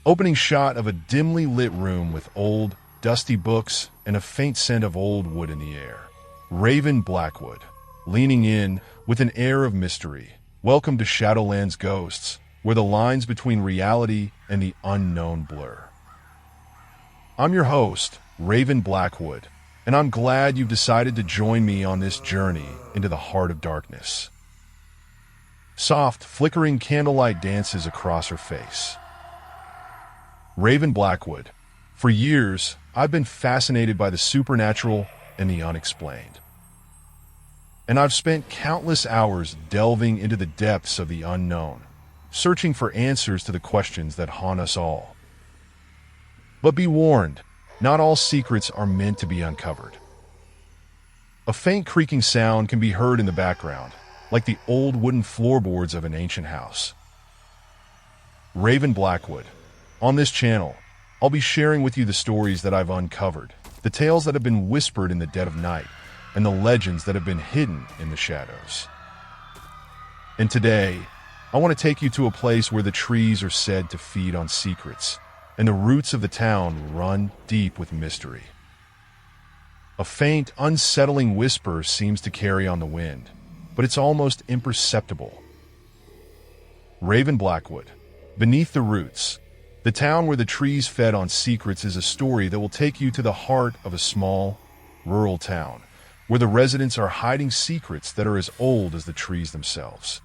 Opening shot of a dimly lit room with old, dusty books and a faint scent of old wood in the air. Raven Blackwood, leaning in with an air of mystery. Welcome to Shadowland's Ghosts, where the lines between reality and the unknown blur. I'm your host, Raven Blackwood, and I'm glad you've decided to join me on this journey into the heart of darkness. Soft, flickering candlelight dances across her face. Raven Blackwood. For years, I've been fascinated by the supernatural and the unexplained. And I've spent countless hours delving into the depths of the unknown, searching for answers to the questions that haunt us all. But be warned, not all secrets are meant to be uncovered. A faint creaking sound can be heard in the background, like the old wooden floorboards of an ancient house. Raven Blackwood. On this channel, I'll be sharing with you the stories that I've uncovered, the tales that have been whispered in the dead of night, and the legends that have been hidden in the shadows. And today, I want to take you to a place where the trees are said to feed on secrets, and the roots of the town run deep with mystery. A faint, unsettling whisper seems to carry on the wind, but it's almost imperceptible. Raven Blackwood. Beneath the roots, the town where the trees fed on secrets is a story that will take you to the heart of a small, rural town, where the residents are hiding secrets that are as old as the trees themselves.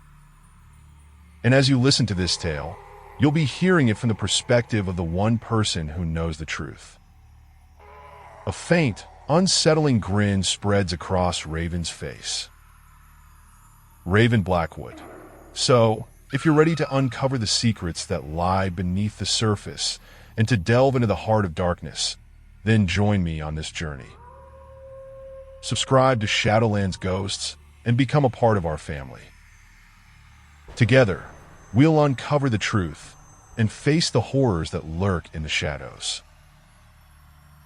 And as you listen to this tale, you'll be hearing it from the perspective of the one person who knows the truth. A faint, unsettling grin spreads across Raven's face. Raven Blackwood. So, if you're ready to uncover the secrets that lie beneath the surface and to delve into the heart of darkness, then join me on this journey. Subscribe to Shadowland's Ghosts and become a part of our family. Together, we'll uncover the truth and face the horrors that lurk in the shadows.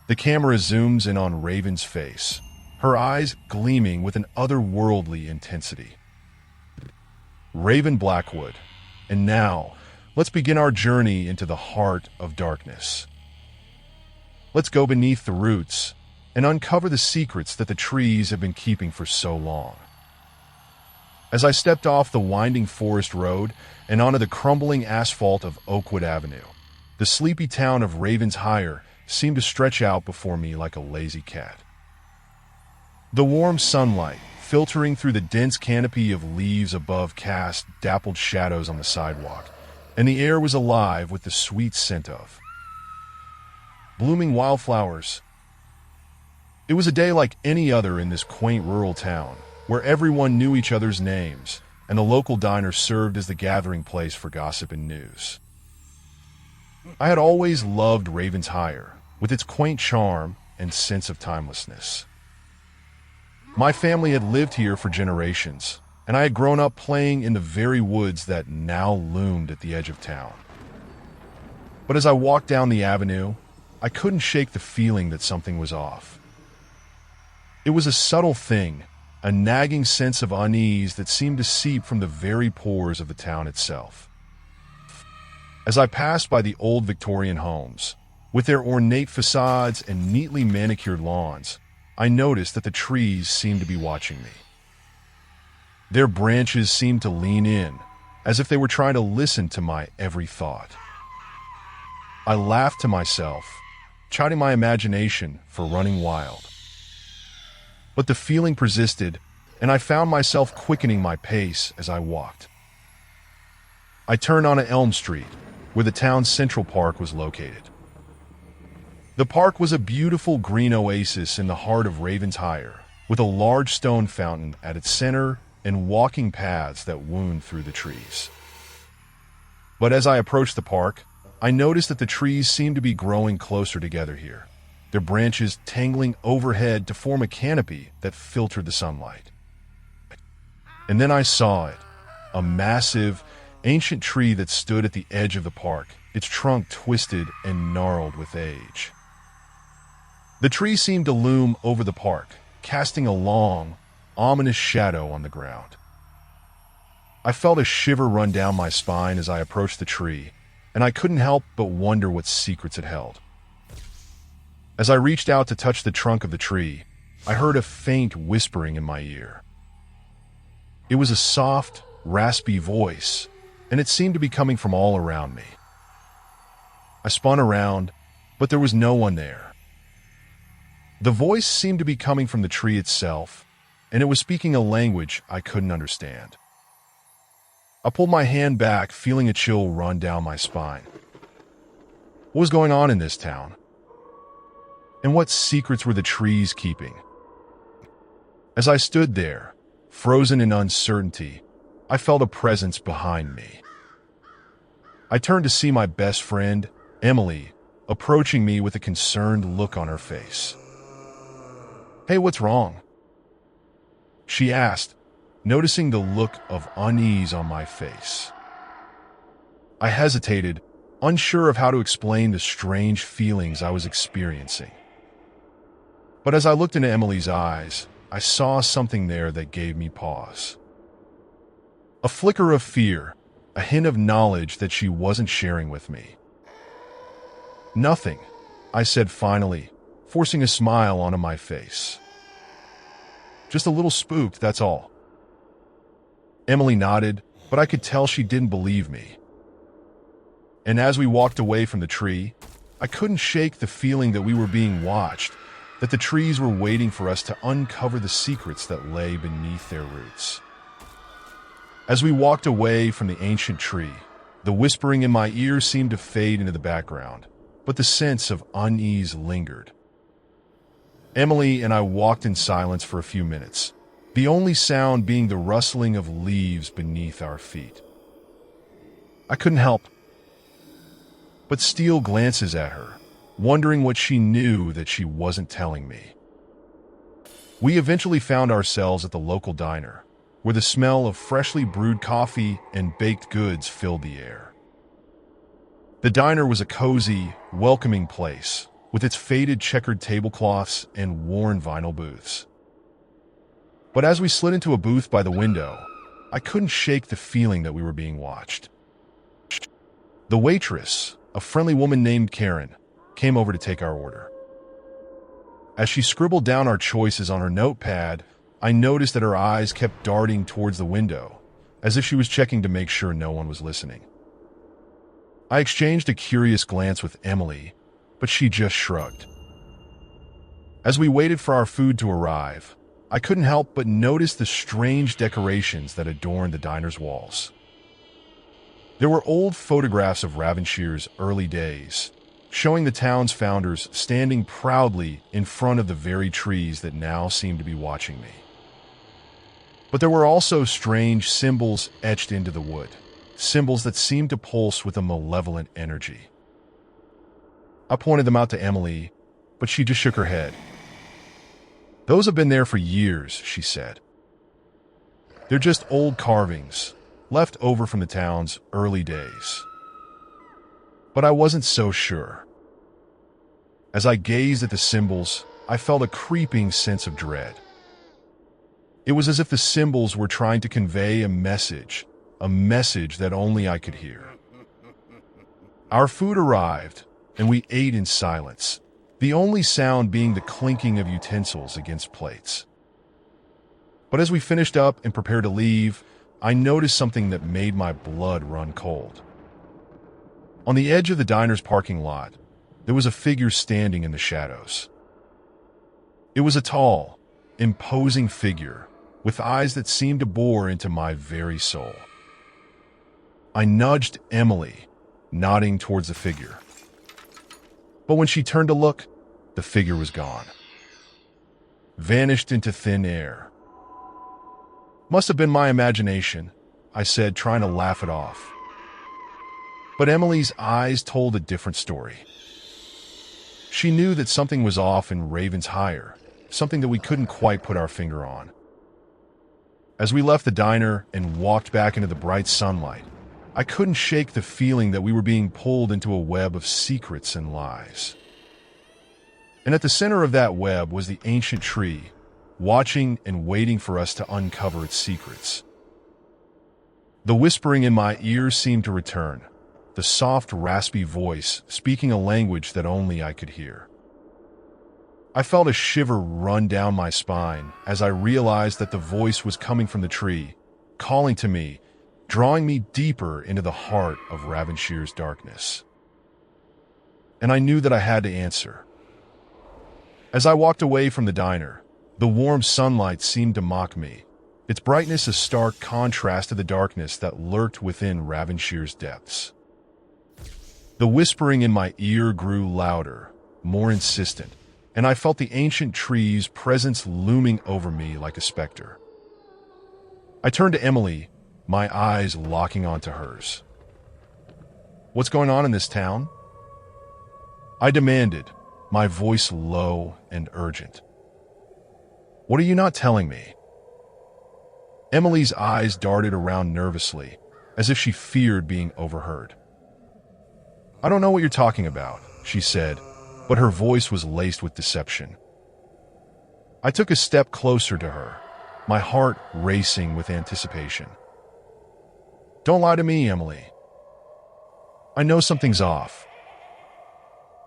The camera zooms in on Raven's face, her eyes gleaming with an otherworldly intensity. Raven Blackwood. And now, let's begin our journey into the heart of darkness. Let's go beneath the roots and uncover the secrets that the trees have been keeping for so long. As I stepped off the winding forest road and onto the crumbling asphalt of Oakwood Avenue, the sleepy town of Ravenshire seemed to stretch out before me like a lazy cat. The warm sunlight, filtering through the dense canopy of leaves above, cast dappled shadows on the sidewalk, and the air was alive with the sweet scent of blooming wildflowers. It was a day like any other in this quaint rural town, where everyone knew each other's names, and the local diner served as the gathering place for gossip and news. I had always loved Ravenshire, with its quaint charm and sense of timelessness. My family had lived here for generations, and I had grown up playing in the very woods that now loomed at the edge of town. But as I walked down the avenue, I couldn't shake the feeling that something was off. It was a subtle thing, a nagging sense of unease that seemed to seep from the very pores of the town itself. As I passed by the old Victorian homes, with their ornate facades and neatly manicured lawns, I noticed that the trees seemed to be watching me. Their branches seemed to lean in, as if they were trying to listen to my every thought. I laughed to myself, chiding my imagination for running wild. But the feeling persisted, and I found myself quickening my pace as I walked. I turned onto Elm Street, where the town's Central Park was located. The park was a beautiful green oasis in the heart of Ravenshire, with a large stone fountain at its center and walking paths that wound through the trees. But as I approached the park, I noticed that the trees seemed to be growing closer together here, their branches tangling overhead to form a canopy that filtered the sunlight. And then I saw it, a massive, ancient tree that stood at the edge of the park, its trunk twisted and gnarled with age. The tree seemed to loom over the park, casting a long, ominous shadow on the ground. I felt a shiver run down my spine as I approached the tree, and I couldn't help but wonder what secrets it held. As I reached out to touch the trunk of the tree, I heard a faint whispering in my ear. It was a soft, raspy voice, and it seemed to be coming from all around me. I spun around, but there was no one there. The voice seemed to be coming from the tree itself, and it was speaking a language I couldn't understand. I pulled my hand back, feeling a chill run down my spine. What was going on in this town? And what secrets were the trees keeping? As I stood there, frozen in uncertainty, I felt a presence behind me. I turned to see my best friend, Emily, approaching me with a concerned look on her face. "Hey, what's wrong?" she asked, noticing the look of unease on my face. I hesitated, unsure of how to explain the strange feelings I was experiencing. But as I looked into Emily's eyes, I saw something there that gave me pause. A flicker of fear, a hint of knowledge that she wasn't sharing with me. "Nothing," I said finally, forcing a smile onto my face. "Just a little spooked, that's all." Emily nodded, but I could tell she didn't believe me. And as we walked away from the tree, I couldn't shake the feeling that we were being watched, that the trees were waiting for us to uncover the secrets that lay beneath their roots. As we walked away from the ancient tree, the whispering in my ears seemed to fade into the background, but the sense of unease lingered. Emily and I walked in silence for a few minutes, the only sound being the rustling of leaves beneath our feet. I couldn't help but steal glances at her, wondering what she knew that she wasn't telling me. We eventually found ourselves at the local diner, where the smell of freshly brewed coffee and baked goods filled the air. The diner was a cozy, welcoming place, with its faded checkered tablecloths and worn vinyl booths. But as we slid into a booth by the window, I couldn't shake the feeling that we were being watched. The waitress, a friendly woman named Karen, came over to take our order. As she scribbled down our choices on her notepad, I noticed that her eyes kept darting towards the window, as if she was checking to make sure no one was listening. I exchanged a curious glance with Emily, but she just shrugged. As we waited for our food to arrive, I couldn't help but notice the strange decorations that adorned the diner's walls. There were old photographs of Ravenshire's early days, showing the town's founders standing proudly in front of the very trees that now seemed to be watching me. But there were also strange symbols etched into the wood, symbols that seemed to pulse with a malevolent energy. I pointed them out to Emily, but she just shook her head. "Those have been there for years," she said. "They're just old carvings, left over from the town's early days." But I wasn't so sure. As I gazed at the symbols, I felt a creeping sense of dread. It was as if the symbols were trying to convey a message that only I could hear. Our food arrived, and we ate in silence, the only sound being the clinking of utensils against plates. But as we finished up and prepared to leave, I noticed something that made my blood run cold. On the edge of the diner's parking lot, there was a figure standing in the shadows. It was a tall, imposing figure with eyes that seemed to bore into my very soul. I nudged Emily, nodding towards the figure. But when she turned to look, the figure was gone. Vanished into thin air. "Must have been my imagination," I said, trying to laugh it off. But Emily's eyes told a different story. She knew that something was off in Ravensshire, something that we couldn't quite put our finger on. As we left the diner and walked back into the bright sunlight, I couldn't shake the feeling that we were being pulled into a web of secrets and lies. And at the center of that web was the ancient tree, watching and waiting for us to uncover its secrets. The whispering in my ears seemed to return, the soft, raspy voice speaking a language that only I could hear. I felt a shiver run down my spine as I realized that the voice was coming from the tree, calling to me, drawing me deeper into the heart of Ravenshire's darkness. And I knew that I had to answer. As I walked away from the diner, the warm sunlight seemed to mock me, its brightness a stark contrast to the darkness that lurked within Ravenshire's depths. The whispering in my ear grew louder, more insistent, and I felt the ancient tree's presence looming over me like a specter. I turned to Emily, my eyes locking onto hers. "What's going on in this town?" I demanded, my voice low and urgent. "What are you not telling me?" Emily's eyes darted around nervously, as if she feared being overheard. "I don't know what you're talking about," she said, but her voice was laced with deception. I took a step closer to her, my heart racing with anticipation. "Don't lie to me, Emily. I know something's off.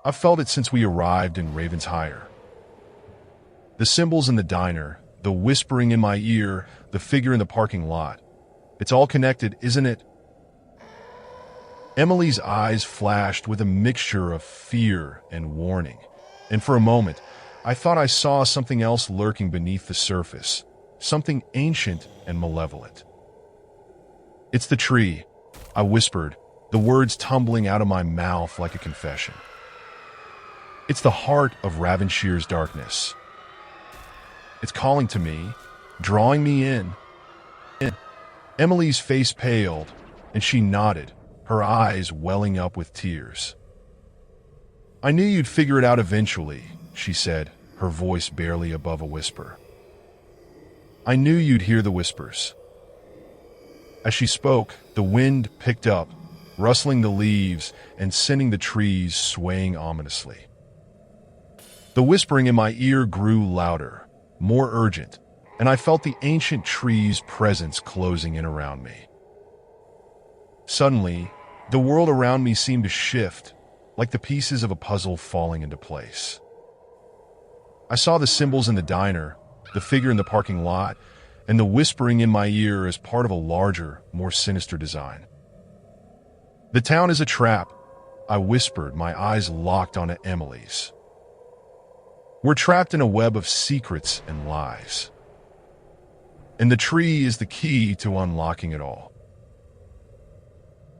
I've felt it since we arrived in Ravensshire. The symbols in the diner, the whispering in my ear, the figure in the parking lot. It's all connected, isn't it?" Emily's eyes flashed with a mixture of fear and warning, and for a moment, I thought I saw something else lurking beneath the surface, something ancient and malevolent. "It's the tree," I whispered, the words tumbling out of my mouth like a confession. "It's the heart of Ravenshire's darkness. It's calling to me, drawing me in." Emily's face paled, and she nodded, her eyes welling up with tears. "I knew you'd figure it out eventually," she said, her voice barely above a whisper. "I knew you'd hear the whispers." As she spoke, the wind picked up, rustling the leaves and sending the trees swaying ominously. The whispering in my ear grew louder, more urgent, and I felt the ancient tree's presence closing in around me. Suddenly, the world around me seemed to shift, like the pieces of a puzzle falling into place. I saw the symbols in the diner, the figure in the parking lot, and the whispering in my ear as part of a larger, more sinister design. "The town is a trap," I whispered, my eyes locked onto Emily's. "We're trapped in a web of secrets and lies. And the tree is the key to unlocking it all."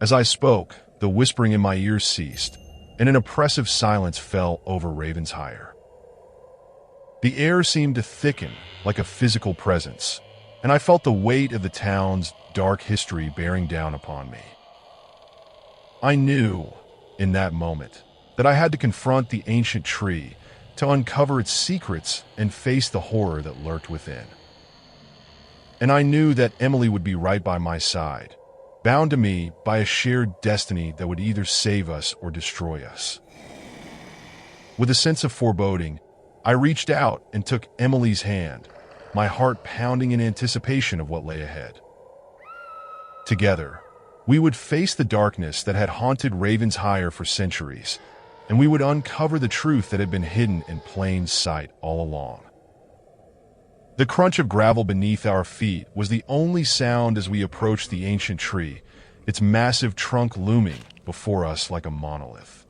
As I spoke, the whispering in my ears ceased, and an oppressive silence fell over Ravensshire. The air seemed to thicken like a physical presence, and I felt the weight of the town's dark history bearing down upon me. I knew, in that moment, that I had to confront the ancient tree to uncover its secrets and face the horror that lurked within. And I knew that Emily would be right by my side, bound to me by a shared destiny that would either save us or destroy us. With a sense of foreboding, I reached out and took Emily's hand, my heart pounding in anticipation of what lay ahead. Together, we would face the darkness that had haunted Ravensshire for centuries, and we would uncover the truth that had been hidden in plain sight all along. The crunch of gravel beneath our feet was the only sound as we approached the ancient tree, its massive trunk looming before us like a monolith.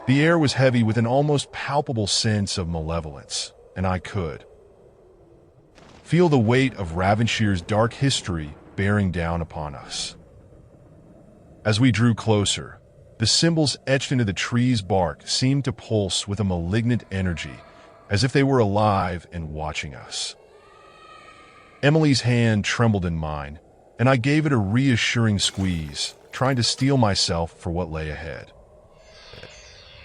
The air was heavy with an almost palpable sense of malevolence, and I could feel the weight of Ravenshire's dark history bearing down upon us. As we drew closer, the symbols etched into the tree's bark seemed to pulse with a malignant energy, as if they were alive and watching us. Emily's hand trembled in mine, and I gave it a reassuring squeeze, trying to steel myself for what lay ahead.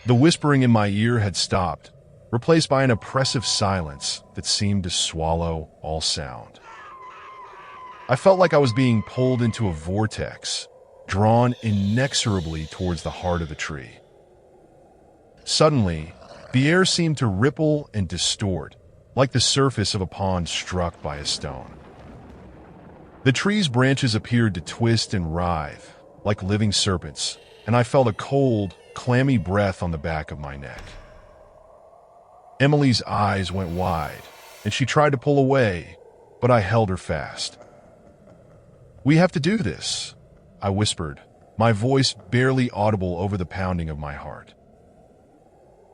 The whispering in my ear had stopped, replaced by an oppressive silence that seemed to swallow all sound. I felt like I was being pulled into a vortex, drawn inexorably towards the heart of the tree. Suddenly, the air seemed to ripple and distort, like the surface of a pond struck by a stone. The tree's branches appeared to twist and writhe, like living serpents, and I felt a cold, clammy breath on the back of my neck. Emily's eyes went wide, and she tried to pull away, but I held her fast. "We have to do this," I whispered, my voice barely audible over the pounding of my heart.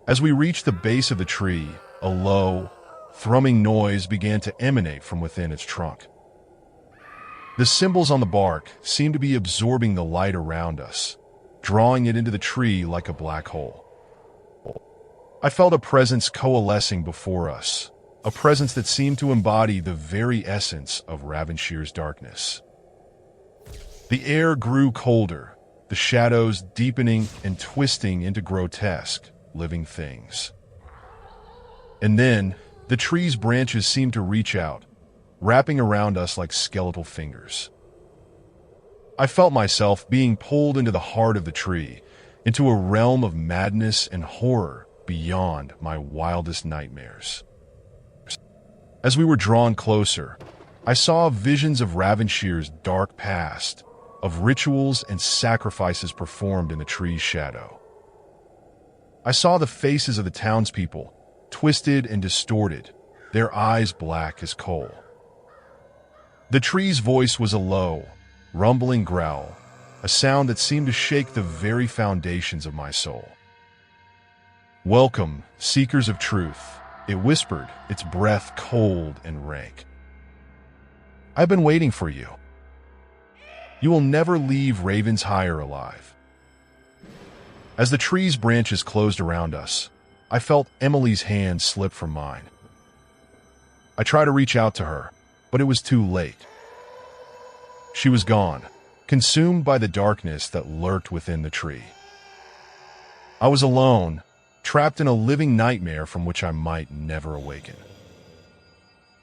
As we reached the base of the tree, a low, thrumming noise began to emanate from within its trunk. The symbols on the bark seemed to be absorbing the light around us, drawing it into the tree like a black hole. I felt a presence coalescing before us, a presence that seemed to embody the very essence of Ravenshire's darkness. The air grew colder, the shadows deepening and twisting into grotesque, living things. And then, the tree's branches seemed to reach out, wrapping around us like skeletal fingers. I felt myself being pulled into the heart of the tree, into a realm of madness and horror beyond my wildest nightmares. As we were drawn closer, I saw visions of Ravenshire's dark past, of rituals and sacrifices performed in the tree's shadow. I saw the faces of the townspeople, twisted and distorted, their eyes black as coal. The tree's voice was a low, rumbling growl, a sound that seemed to shake the very foundations of my soul. "Welcome, seekers of truth," it whispered, its breath cold and rank. "I've been waiting for you. You will never leave Ravensshire alive." As the tree's branches closed around us, I felt Emily's hand slip from mine. I tried to reach out to her, but it was too late. She was gone, consumed by the darkness that lurked within the tree. I was alone, trapped in a living nightmare from which I might never awaken.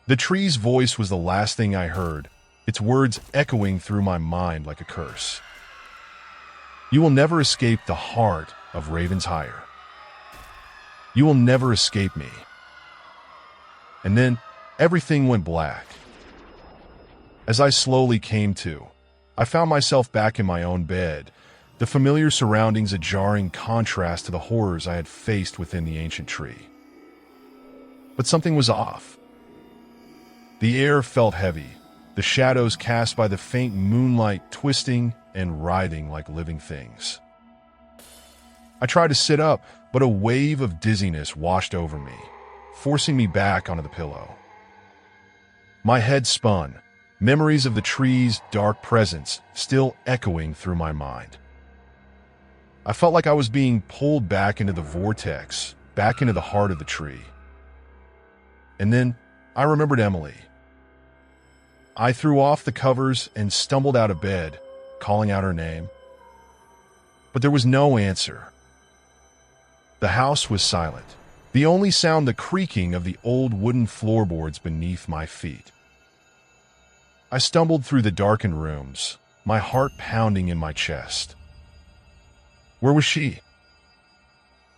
The tree's voice was the last thing I heard, its words echoing through my mind like a curse. "You will never escape the heart of Ravensshire. You will never escape me." And then, everything went black. As I slowly came to, I found myself back in my own bed, the familiar surroundings a jarring contrast to the horrors I had faced within the ancient tree. But something was off. The air felt heavy, the shadows cast by the faint moonlight twisting and writhing like living things. I tried to sit up, but a wave of dizziness washed over me, forcing me back onto the pillow. My head spun, memories of the tree's dark presence still echoing through my mind. I felt like I was being pulled back into the vortex, back into the heart of the tree. And then I remembered Emily. I threw off the covers and stumbled out of bed, calling out her name. But there was no answer. The house was silent, the only sound the creaking of the old wooden floorboards beneath my feet. I stumbled through the darkened rooms, my heart pounding in my chest. Where was she?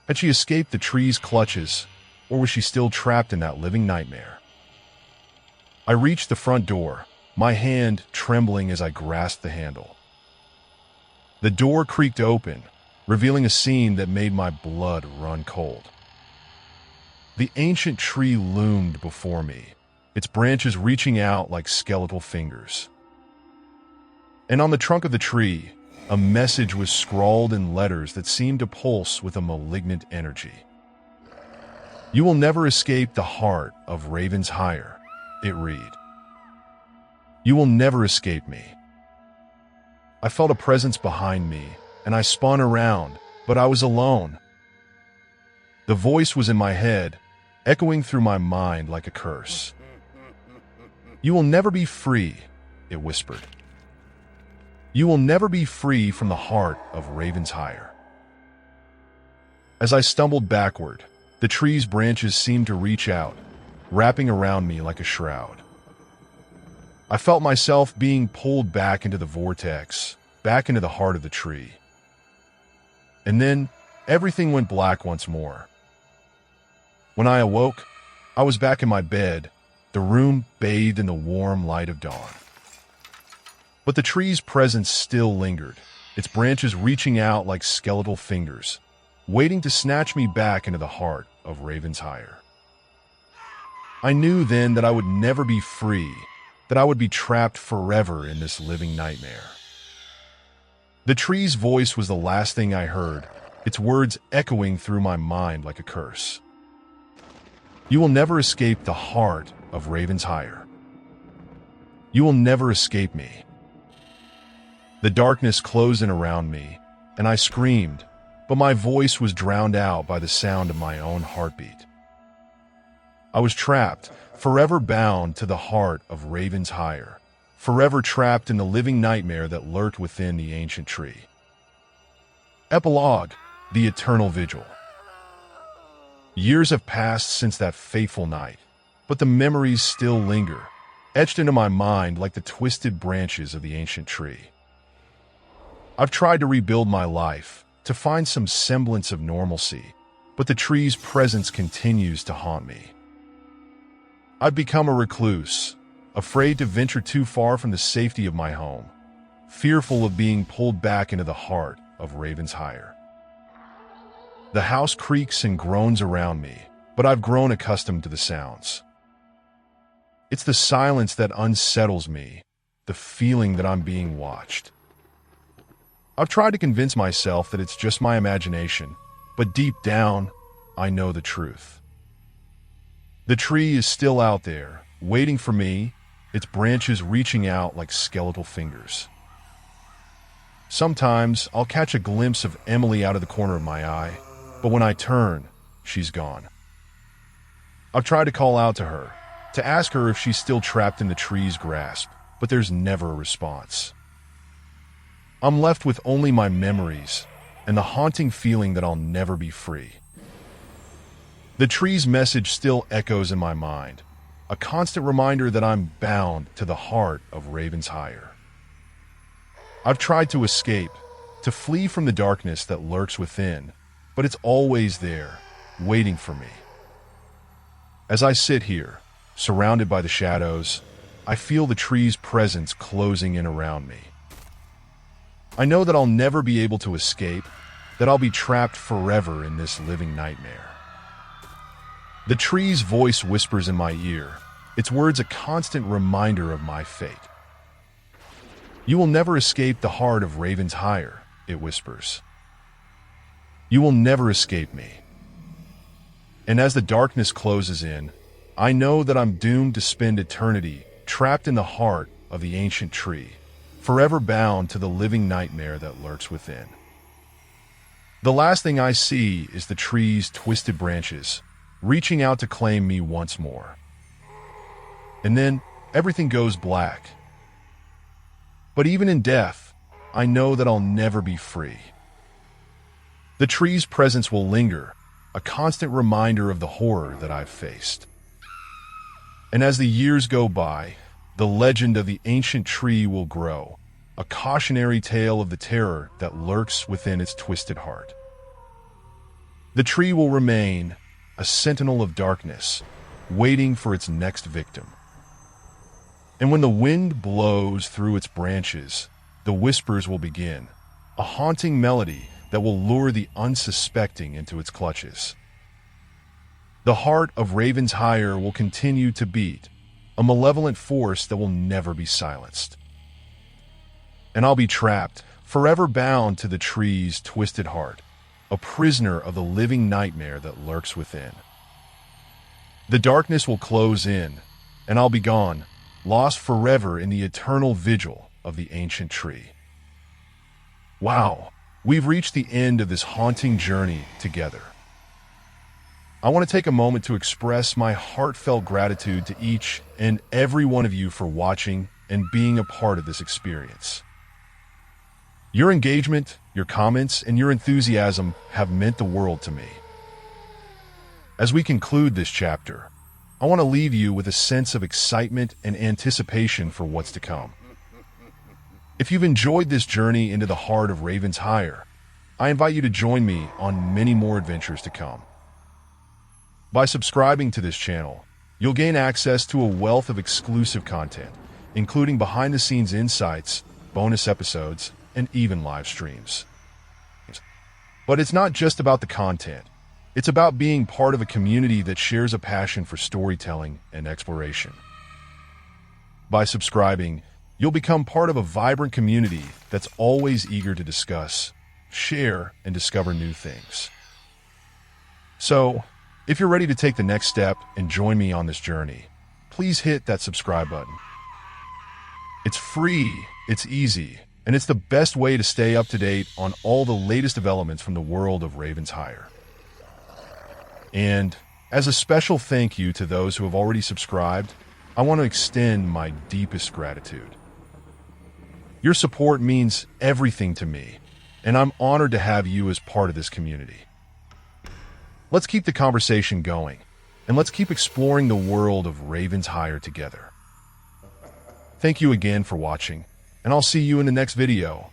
Had she escaped the tree's clutches, or was she still trapped in that living nightmare? I reached the front door, my hand trembling as I grasped the handle. The door creaked open, revealing a scene that made my blood run cold. The ancient tree loomed before me, its branches reaching out like skeletal fingers. And on the trunk of the tree, a message was scrawled in letters that seemed to pulse with a malignant energy. "You will never escape the heart of Ravensshire," it read. "You will never escape me." I felt a presence behind me, and I spun around, but I was alone. The voice was in my head, echoing through my mind like a curse. "You will never be free," it whispered. "You will never be free from the heart of Ravensshire." As I stumbled backward, the tree's branches seemed to reach out, wrapping around me like a shroud. I felt myself being pulled back into the vortex, back into the heart of the tree. And then, everything went black once more. When I awoke, I was back in my bed, the room bathed in the warm light of dawn. But the tree's presence still lingered, its branches reaching out like skeletal fingers, waiting to snatch me back into the heart of Ravensheim. I knew then that I would never be free, that I would be trapped forever in this living nightmare. The tree's voice was the last thing I heard, its words echoing through my mind like a curse. You will never escape the heart of Ravensheim. You will never escape me. The darkness closed in around me, and I screamed, but my voice was drowned out by the sound of my own heartbeat. I was trapped, forever bound to the heart of Ravensheim, forever trapped in the living nightmare that lurked within the ancient tree. Epilogue: The Eternal Vigil. Years have passed since that fateful night, but the memories still linger, etched into my mind like the twisted branches of the ancient tree. I've tried to rebuild my life, to find some semblance of normalcy, but the tree's presence continues to haunt me. I've become a recluse, afraid to venture too far from the safety of my home, fearful of being pulled back into the heart of Ravensheim. The house creaks and groans around me, but I've grown accustomed to the sounds. It's the silence that unsettles me, the feeling that I'm being watched. I've tried to convince myself that it's just my imagination, but deep down, I know the truth. The tree is still out there, waiting for me, its branches reaching out like skeletal fingers. Sometimes I'll catch a glimpse of Emily out of the corner of my eye, but when I turn, she's gone. I've tried to call out to her, to ask her if she's still trapped in the tree's grasp, but there's never a response. I'm left with only my memories and the haunting feeling that I'll never be free. The tree's message still echoes in my mind, a constant reminder that I'm bound to the heart of Ravensheim. I've tried to escape, to flee from the darkness that lurks within, but it's always there, waiting for me. As I sit here, surrounded by the shadows, I feel the tree's presence closing in around me. I know that I'll never be able to escape, that I'll be trapped forever in this living nightmare. The tree's voice whispers in my ear, its words a constant reminder of my fate. You will never escape the heart of Ravensheim, it whispers. You will never escape me. And as the darkness closes in, I know that I'm doomed to spend eternity trapped in the heart of the ancient tree, forever bound to the living nightmare that lurks within. The last thing I see is the tree's twisted branches, reaching out to claim me once more. And then everything goes black. But even in death, I know that I'll never be free. The tree's presence will linger, a constant reminder of the horror that I've faced. And as the years go by, the legend of the ancient tree will grow, a cautionary tale of the terror that lurks within its twisted heart. The tree will remain a sentinel of darkness, waiting for its next victim. And when the wind blows through its branches, the whispers will begin, a haunting melody that will lure the unsuspecting into its clutches. The heart of Ravensheim will continue to beat, a malevolent force that will never be silenced. And I'll be trapped, forever bound to the tree's twisted heart, a prisoner of the living nightmare that lurks within. The darkness will close in, and I'll be gone, lost forever in the eternal vigil of the ancient tree. Wow, we've reached the end of this haunting journey together. I want to take a moment to express my heartfelt gratitude to each and every one of you for watching and being a part of this experience. Your engagement, your comments, and your enthusiasm have meant the world to me. As we conclude this chapter, I want to leave you with a sense of excitement and anticipation for what's to come. If you've enjoyed this journey into the heart of Ravensheim, I invite you to join me on many more adventures to come. By subscribing to this channel, you'll gain access to a wealth of exclusive content, including behind-the-scenes insights, bonus episodes, and even live streams. But it's not just about the content. It's about being part of a community that shares a passion for storytelling and exploration. By subscribing, you'll become part of a vibrant community that's always eager to discuss, share, and discover new things. So, if you're ready to take the next step and join me on this journey, please hit that subscribe button. It's free, it's easy, and it's the best way to stay up to date on all the latest developments from the world of Raven's Hire. And as a special thank you to those who have already subscribed, I want to extend my deepest gratitude. Your support means everything to me, and I'm honored to have you as part of this community. Let's keep the conversation going, and let's keep exploring the world of Raven's Hire together. Thank you again for watching, and I'll see you in the next video.